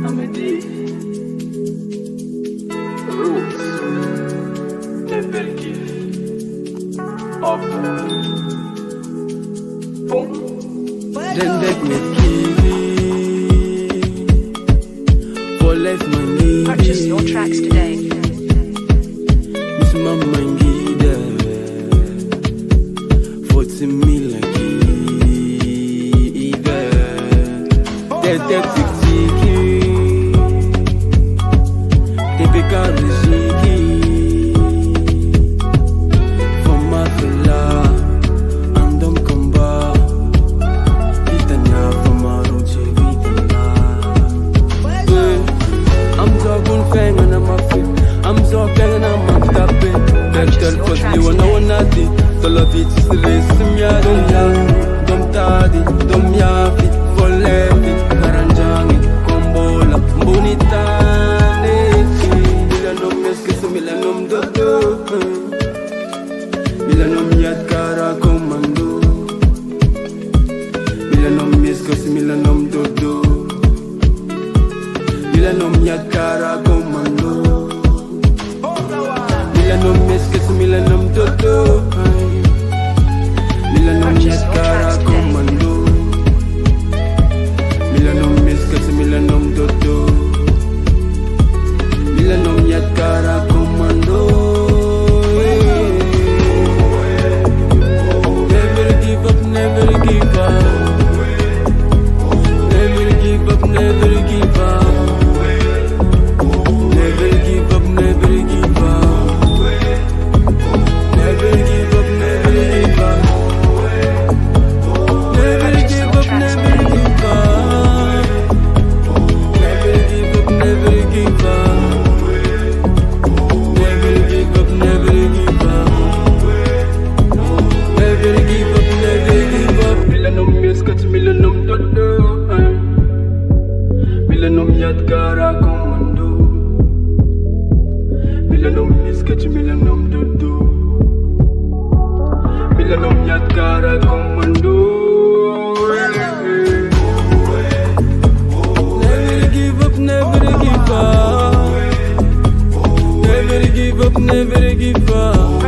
Amedé, roots, never give up. Boom. Then they make kiwi for less money. Purchase your tracks today. Miss Mama Ngida for to me like either. They tiki, they pick out the ziki for my fella and don't come back. I'm so feeling I'm up tapping. Mental cause you wanna wanati. Solo fit stress mya dom tadi dom yafi volevi karanjangi kombola bonitane. Milanom meske milanom dodo. Milanom yat kara komando. Milanom meske milanom dodo. Milanom yat kara komando. Milanom meskes, milanom dodo. Milanom yakara komando. Milanom meskes, milanom dodo. Milanom yakara komando. Never give up, never give up. Never give up, never give up. Never give up, never give up. Milanom yat kara komando. Milanom miskach milanom dodo. Milanom yat kara komando. Never give up, never give up. Never give up, never give up.